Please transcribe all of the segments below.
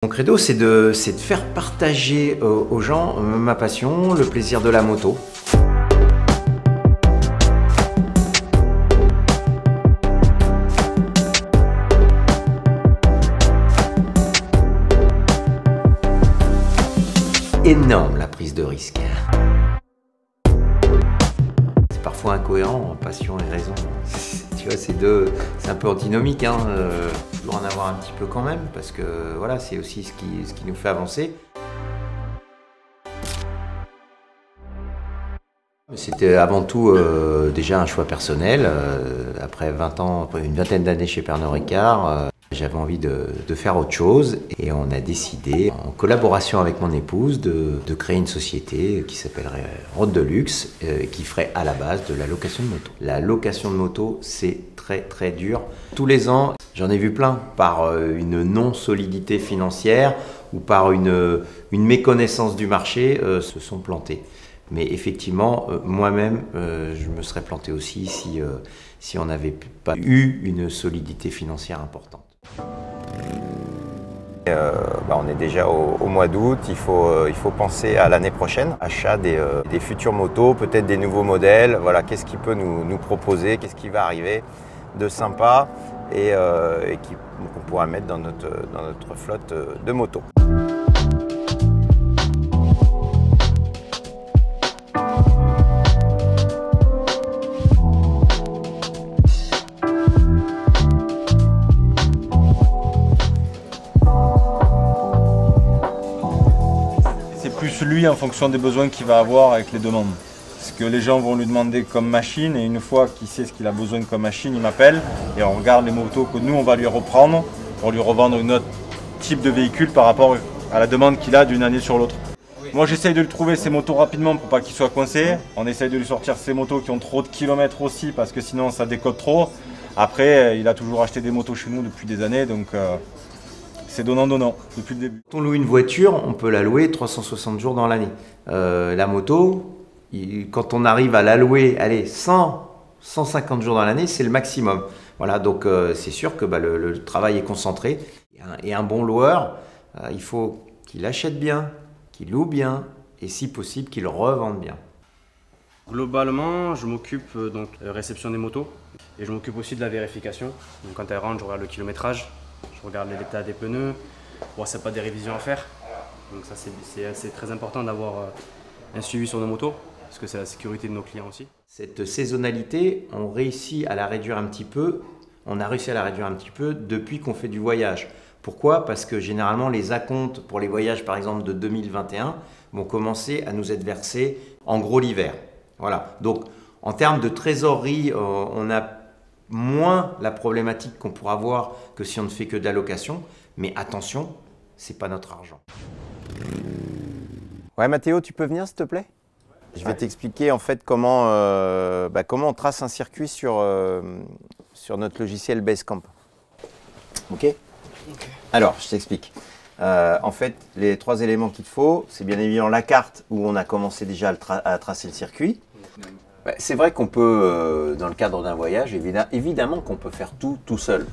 Mon credo, c'est de faire partager aux gens ma passion, le plaisir de la moto. Énorme la prise de risque. C'est parfois incohérent, passion et raison. Tu vois, c'est un peu antinomique, hein. Toujours en avoir un petit peu quand même, parce que voilà, c'est aussi ce qui nous fait avancer. C'était avant tout déjà un choix personnel. Après 20 ans, après une vingtaine d'années chez Pernod Ricard, j'avais envie de faire autre chose et on a décidé, en collaboration avec mon épouse, de créer une société qui s'appellerait Road de Luxe, qui ferait à la base de la location de moto. La location de moto, c'est très dur. Tous les ans, j'en ai vu plein, par une non-solidité financière ou par une méconnaissance du marché, se sont plantés. Mais effectivement, moi-même, je me serais planté aussi si on n'avait pas eu une solidité financière importante. On est déjà au mois d'août, il faut penser à l'année prochaine, achat des futures motos, peut-être des nouveaux modèles, voilà, qu'est-ce qu'il peut nous proposer, qu'est-ce qui va arriver de sympa et qu'on pourra mettre dans notre flotte de motos. C'est plus lui en fonction des besoins qu'il va avoir avec les demandes. Ce que les gens vont lui demander comme machine, et une fois qu'il sait ce qu'il a besoin comme machine, il m'appelle et on regarde les motos que nous on va lui reprendre pour lui revendre un autre type de véhicule par rapport à la demande qu'il a d'une année sur l'autre. Moi j'essaye de lui trouver ses motos rapidement pour pas qu'il soit coincé. On essaye de lui sortir ses motos qui ont trop de kilomètres aussi parce que sinon ça décode trop. Après il a toujours acheté des motos chez nous depuis des années, donc c'est donnant-donnant depuis le début. Quand on loue une voiture, on peut la louer 360 jours dans l'année. La moto, quand on arrive à la louer, allez, 150 jours dans l'année, c'est le maximum. Voilà, donc c'est sûr que le travail est concentré. Et un bon loueur, il faut qu'il achète bien, qu'il loue bien et si possible qu'il revende bien. Globalement, je m'occupe donc de la réception des motos et je m'occupe aussi de la vérification. Donc quand elles rentrent, je regarde le kilométrage, je regarde l'état des pneus, voir s'il n'y a pas des révisions à faire. Donc ça c'est très important d'avoir un suivi sur nos motos parce que c'est la sécurité de nos clients aussi. Cette saisonnalité, on a réussi à la réduire un petit peu depuis qu'on fait du voyage. Pourquoi? Parce que généralement les acomptes pour les voyages par exemple de 2021 vont commencer à nous être versés en gros l'hiver. Voilà. Donc en termes de trésorerie, on a moins la problématique qu'on pourra avoir que si on ne fait que de la location. Mais attention, c'est pas notre argent. Ouais Mathéo, tu peux venir s'il te plaît? Je vais t'expliquer en fait comment on trace un circuit sur notre logiciel Basecamp. Ok? Alors, je t'explique. En fait, les trois éléments qu'il te faut, c'est bien évidemment la carte où on a commencé déjà à tracer le circuit. C'est vrai qu'on peut, dans le cadre d'un voyage, évidemment qu'on peut faire tout seul.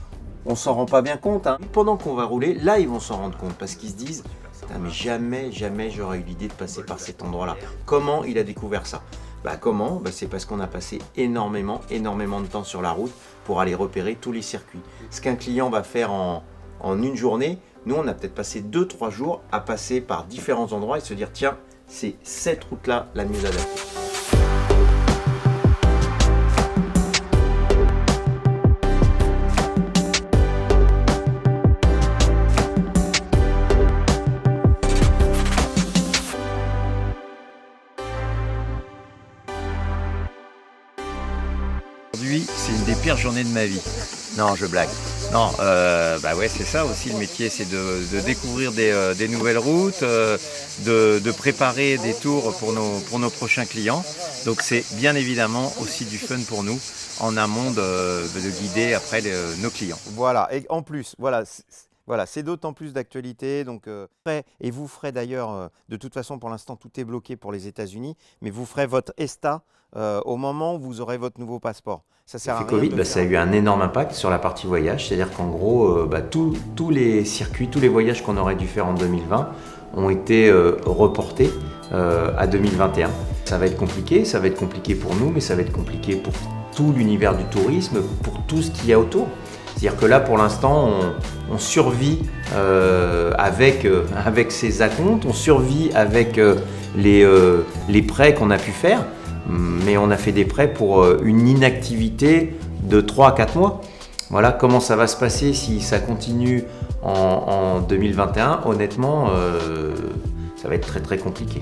On s'en rend pas bien compte, hein. Pendant qu'on va rouler, là ils vont s'en rendre compte parce qu'ils se disent « mais jamais j'aurais eu l'idée de passer par cet endroit-là ». Comment il a découvert ça? Comment? C'est parce qu'on a passé énormément de temps sur la route pour aller repérer tous les circuits. Ce qu'un client va faire en une journée, nous on a peut-être passé 2-3 jours à passer par différents endroits et se dire tiens, c'est cette route-là la mieux adaptée. Aujourd'hui, c'est une des pires journées de ma vie. Non, je blague. Non, ouais, c'est ça aussi le métier, c'est de découvrir des nouvelles routes, de préparer des tours pour nos prochains clients. Donc c'est bien évidemment aussi du fun pour nous en amont de guider après nos clients. Voilà, et en plus, voilà, Voilà, c'est d'autant plus d'actualité. Donc, et vous ferez d'ailleurs, de toute façon, pour l'instant, tout est bloqué pour les États-Unis, mais vous ferez votre ESTA au moment où vous aurez votre nouveau passeport. Ça sert à rien. Covid, ça a eu un énorme impact sur la partie voyage, c'est-à-dire qu'en gros, tous les circuits, tous les voyages qu'on aurait dû faire en 2020 ont été reportés à 2021. Ça va être compliqué pour nous, mais ça va être compliqué pour tout l'univers du tourisme, pour tout ce qu'il y a autour. C'est-à-dire que là, pour l'instant, on survit avec ces acomptes, on survit avec les prêts qu'on a pu faire, mais on a fait des prêts pour une inactivité de 3 à 4 mois. Voilà comment ça va se passer si ça continue en 2021. Honnêtement, ça va être très très compliqué.